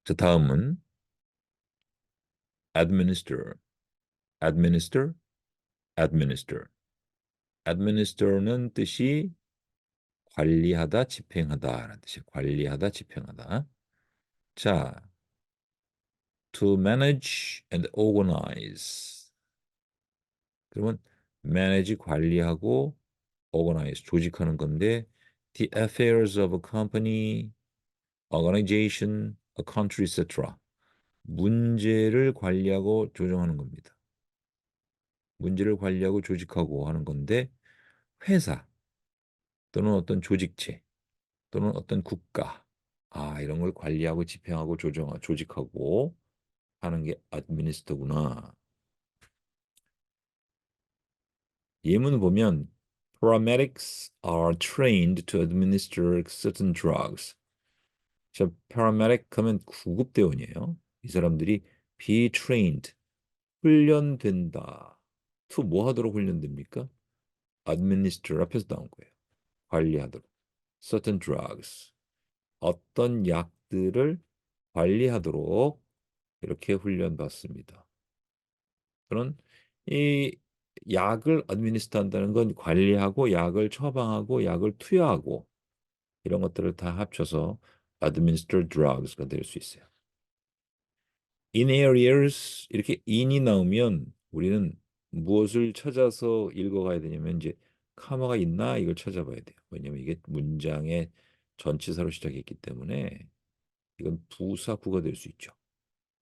자, 다음은 administer, administer, administer. administer는 뜻이 관리하다, 집행하다라는 뜻이에요. 관리하다, 집행하다. 자, to manage and organize. 그러면 manage 관리하고 organize 조직하는 건데 the affairs of a company, organization, a country, etc. 문제를 관리하고 조정하는 겁니다. 문제를 관리하고 조직하고 하는 건데 회사 또는 어떤 조직체 또는 어떤 국가 이런 걸 관리하고 집행하고 조정하고 조직하고 하는 게 administer구나. 예문 보면 paramedics are trained to administer certain drugs. 자, paramedic 하면 구급대원이에요. 이 사람들이 be trained 훈련된다. to 뭐 하도록 훈련됩니까? administer 앞에서 나온 거예요. 관리하도록. certain drugs. 어떤 약들을 관리하도록 이렇게 훈련받습니다. 그런 이 약을 administer 한다는 건 관리하고 약을 처방하고 약을 투여하고 이런 것들을 다 합쳐서 administer drugs가 될 수 있어요. in areas 이렇게 in이 나오면 우리는 무엇을 찾아서 읽어가야 되냐면 이제 카마가 있나 이걸 찾아봐야 돼요. 왜냐면 이게 문장의 전치사로 시작했기 때문에 이건 부사구가 될 수 있죠.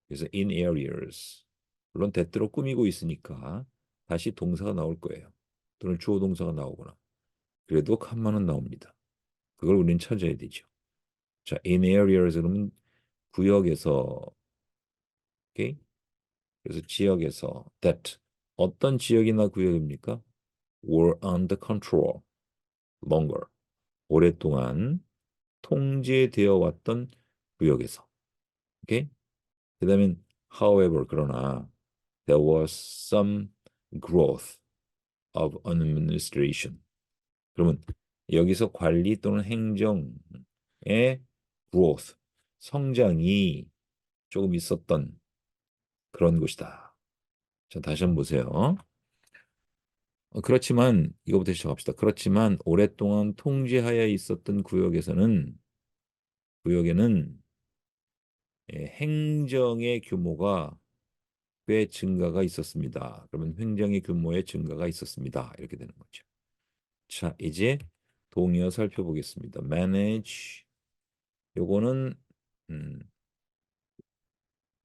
그래서 in areas 물론 대대로 꾸미고 있으니까 다시 동사가 나올 거예요. 또는 주어 동사가 나오거나 그래도 칸마는 나옵니다. 그걸 우리는 찾아야 되죠. 자, in areas 그러면 구역에서 오케이? 그래서 지역에서 that 어떤 지역이나 구역입니까? were under control longer 오랫동안 통제되어 왔던 구역에서 오케이? 그다음에 however 그러나 there was some growth of administration. 그러면 여기서 관리 또는 행정의 growth, 성장이 조금 있었던 그런 곳이다. 자, 다시 한번 보세요. 그렇지만 이거부터 시작합시다. 그렇지만 오랫동안 통제하에 있었던 구역에는 행정의 규모가 꽤 증가가 있었습니다. 그러면 행정의 규모의 증가가 있었습니다. 이렇게 되는 거죠. 자, 이제 동의어 살펴보겠습니다. manage 요거는 음,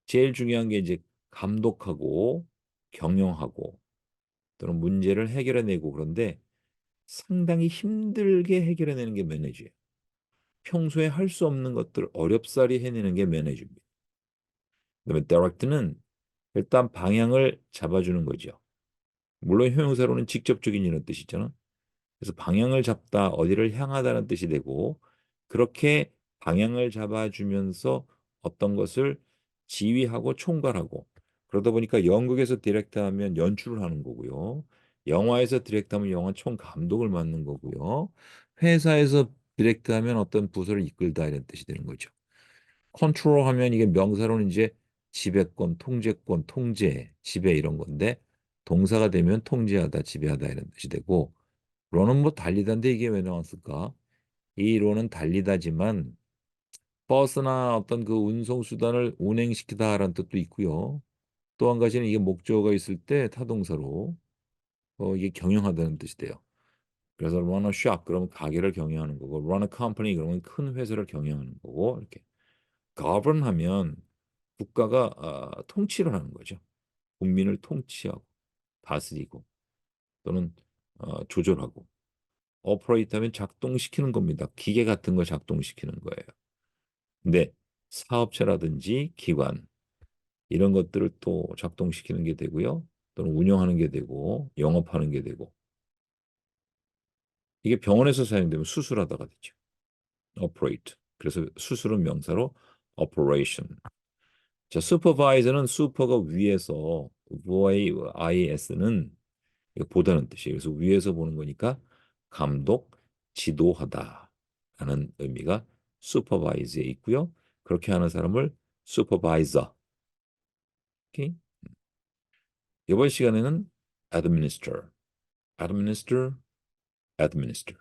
제일 중요한 게 이제 감독하고 경영하고 또는 문제를 해결해내고 그런데 상당히 힘들게 해결해내는 게 매니저예요. 평소에 할 수 없는 것들 어렵사리 해내는 게 매니저입니다. 그다음에 direct는 일단 방향을 잡아주는 거죠. 물론 형용사로는 직접적인 이런 뜻이 있잖아. 그래서 방향을 잡다, 어디를 향하다는 뜻이 되고 그렇게 방향을 잡아주면서 어떤 것을 지휘하고 총괄하고 그러다 보니까 연극에서 디렉터 하면 연출을 하는 거고요. 영화에서 디렉터 하면 영화 총감독을 맡는 거고요. 회사에서 디렉터 하면 어떤 부서를 이끌다 이런 뜻이 되는 거죠. 컨트롤 하면 이게 명사로는 이제 지배권, 통제권, 통제, 지배 이런 건데 동사가 되면 통제하다, 지배하다 이런 뜻이 되고 런은 뭐 달리다인데 이게 왜 나왔을까? 이 런은 달리다지만 버스나 어떤 그 운송 수단을 운행시키다라는 뜻도 있고요. 또 한 가지는 이게 목적어가 있을 때 타동사로 이게 경영하다는 뜻이 돼요. 그래서 run a shop 그러면 가게를 경영하는 거고 run a company 그러면 큰 회사를 경영하는 거고 이렇게 govern 하면 국가가 통치를 하는 거죠. 국민을 통치하고 다스리고 또는 조절하고 오퍼레이트 하면 작동시키는 겁니다. 기계 같은 거 작동시키는 거예요. 근데 사업체라든지 기관 이런 것들을 또 작동시키는 게 되고요. 또는 운영하는 게 되고 영업하는 게 되고 이게 병원에서 사용되면 수술하다가 되죠. operate. 그래서 수술은 명사로 operation. 자, supervisor는 super가 위에서 VIS는 보다는 뜻이에요. 그래서 위에서 보는 거니까 감독, 지도하다 라는 의미가 supervise에 있고요. 그렇게 하는 사람을 supervisor. 오케이? 이번 시간에는 administer, administer, administer.